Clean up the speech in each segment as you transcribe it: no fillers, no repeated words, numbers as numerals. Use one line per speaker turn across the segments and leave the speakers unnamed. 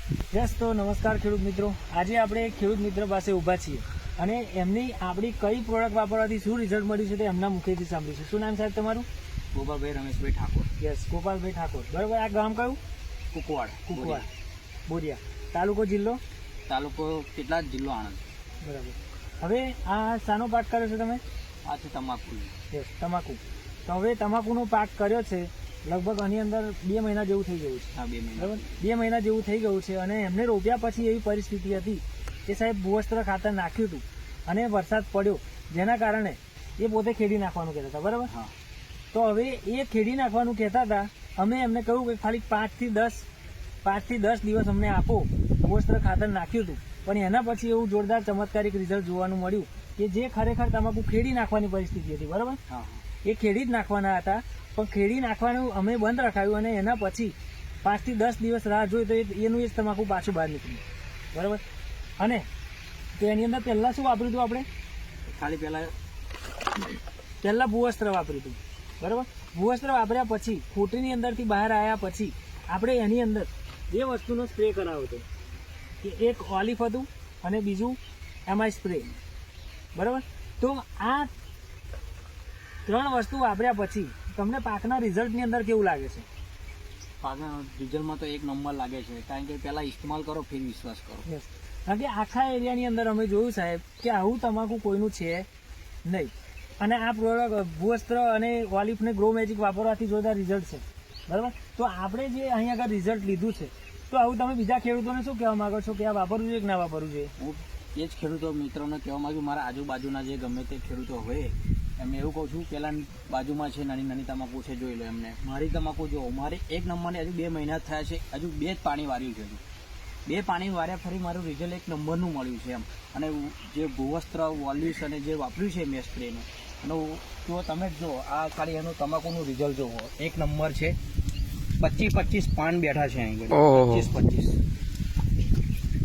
Yes, તો નમસ્કાર ખેડૂત મિત્રો. આજે આપણે ખેડૂત મિત્ર પાસે ઊભા છીએ અને એમની આપણી કઈ પ્રોડક્ટ વાપરવાથી શું રિઝલ્ટ મળ્યું છે તે એમના મુખેથી સાંભળીશું. શું નામ સાહેબ તમારું?
ગોપાલભાઈ રમેશભાઈ ઠાકોર.
યસ, ગોપાલભાઈ ઠાકોર. બરાબર. આ ગામ કયું?
કુકવાડ,
બોરિયા. તાલુકો જિલ્લો?
તાલુકો કેટલા જિલ્લો આણંદ.
બરાબર. હવે આ શાનો પાક કર્યો છે તમે?
આ છે તમાકુ.
યસ, તમાકુ. તો હવે તમાકુનો પાક કર્યો છે, લગભગ આની અંદર 2 મહિના જેવું થઈ ગયું છે.
હા, 2 મહિના.
બરાબર. 2 મહિના જેવું થઈ ગયું છે અને એમને રોપ્યા પછી એવી પરિસ્થિતિ હતી કે સાહેબ ભૂવસ્ત્ર ખાતર નાખ્યું હતું અને વરસાદ પડ્યો, જેના કારણે એ પોતે ખેડી નાખવાનું કહેતા હતા. બરાબર.
હા.
તો હવે એ ખેડી નાખવાનું કહેતા હતા. અમે એમને કહ્યું કે ખાલી 5 થી 10 દિવસ અમને આપો. ભૂવસ્ત્ર ખાતર નાખ્યું હતું, પણ એના પછી એવું જોરદાર ચમત્કારિક રિઝલ્ટ જોવાનું મળ્યું કે જે ખરેખર તમાકુ ખેડી નાખવાની પરિસ્થિતિ હતી. બરાબર.
હા.
એ ખેડી જ નાખવાના હતા, પણ ખેડી નાખવાનું અમે બંધ રખાયું અને એના પછી 5 થી 10 દિવસ રાહ જોઈ તો એનું એ જ તમાકુ પાછું બહાર નીકળ્યું. બરાબર. અને તો એની અંદર પહેલાં શું વાપર્યું હતું આપણે?
ખાલી
પહેલાં ભૂવસ્ત્ર વાપર્યું હતું. બરાબર. ભૂવસ્ત્ર વાપર્યા પછી ફૂટની અંદરથી બહાર આવ્યા પછી આપણે એની અંદર બે વસ્તુનો સ્પ્રે કરાવ્યો હતો, કે એક ઓલિફ હતું અને બીજું એમાં સ્પ્રે. બરાબર. તો આ 3 વસ્તુ વાપર્યા પછી તમને પાકના રિઝલ્ટની અંદર કેવું લાગે છે?
પાકના રિઝલ્ટમાં તો એક નંબર લાગે છે, કારણ કે પહેલા ઇસ્તેમાલ કરો ફિર વિશ્વાસ કરો.
યસ. કારણ કે આખા એરિયાની અંદર અમે જોયું સાહેબ કે આવું તમાકુ કોઈનું છે નહીં. અને આ પ્રોડક્ટ ભૂવસ્ત્ર અને ઓલિફને ગ્રો મેજિક વાપરવાથી જોરદાર રિઝલ્ટ છે. બરાબર. તો આપણે જે અહીંયા આગળ રિઝલ્ટ લીધું છે, તો આવું તમે બીજા ખેડૂતોને શું કહેવા માંગો છો કે આ વાપરવું જોઈએ કે ના વાપરવું જોઈએ?
હું એ જ ખેડૂતો મિત્રોને કહેવા માંગુ, મારા આજુબાજુના જે ગમે તે ખેડૂતો હોય એમને એવું કહું છું, પહેલા બાજુમાં છે નાની નાની તમાકુ છે, જોઈ લો એમને. મારી તમાકુ જો મારી એક નંબરની હજુ 2 મહિના થયા છે, હજુ 2 જ પાણી વાર્યું છે. 2 પાણી વાર્યા ફરી મારું રિઝલ્ટ એક નંબરનું મળ્યું છે એમ. અને જે ભૂવસ્ત્ર વોલ્યુસ અને જે વાપર્યું છે મેં સ્પ્રેનું, અને જો તમે જો આ ખાલી એનું તમાકુનું રિઝલ્ટ જોવો, એક નંબર છે. 25 પાન બેઠા છે અહીં, 25.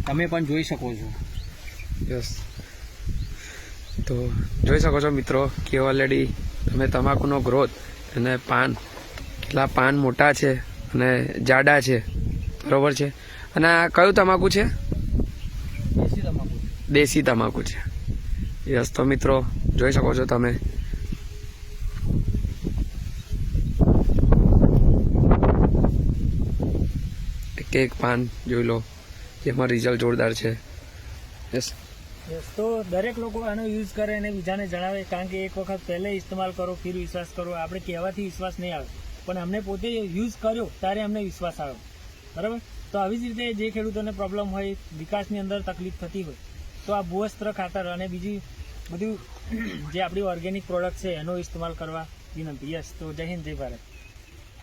તમે પણ જોઈ શકો છો.
યસ, તો જોઈ શકો છો મિત્રો કે ઓલરેડી તમે તમાકુનો ગ્રોથ અને કેટલા પાન મોટા છે અને જાડા છે. બરોબર છે. અને આ કયું તમાકુ છે? દેશી તમાકુ છે. યસ, તો મિત્રો જોઈ શકો છો તમે. એક પાન જોઈ લો, જેમાં રિઝલ્ટ જોરદાર છે. યસ.
તો દરેક લોકો આનો યુઝ કરે અને બીજાને જણાવે, કારણ કે એક વખત પહેલે ઇસ્તેમાલ કરો ફિર વિશ્વાસ કરો. આપણે કહેવાથી વિશ્વાસ નહીં આવે, પણ અમને પોતે યુઝ કર્યો ત્યારે અમને વિશ્વાસ આવ્યો. બરાબર. તો આવી જ રીતે જે ખેડૂતોને પ્રોબ્લેમ હોય, વિકાસની અંદર તકલીફ થતી હોય, તો આ ભૂવસ્ત્ર ખાતર અને બીજી બધું જે આપણી ઓર્ગેનિક પ્રોડક્ટ છે એનો ઇસ્તેમાલ કરવા વિનંતી. યસ, તો જય હિન્દ, જય ભારત.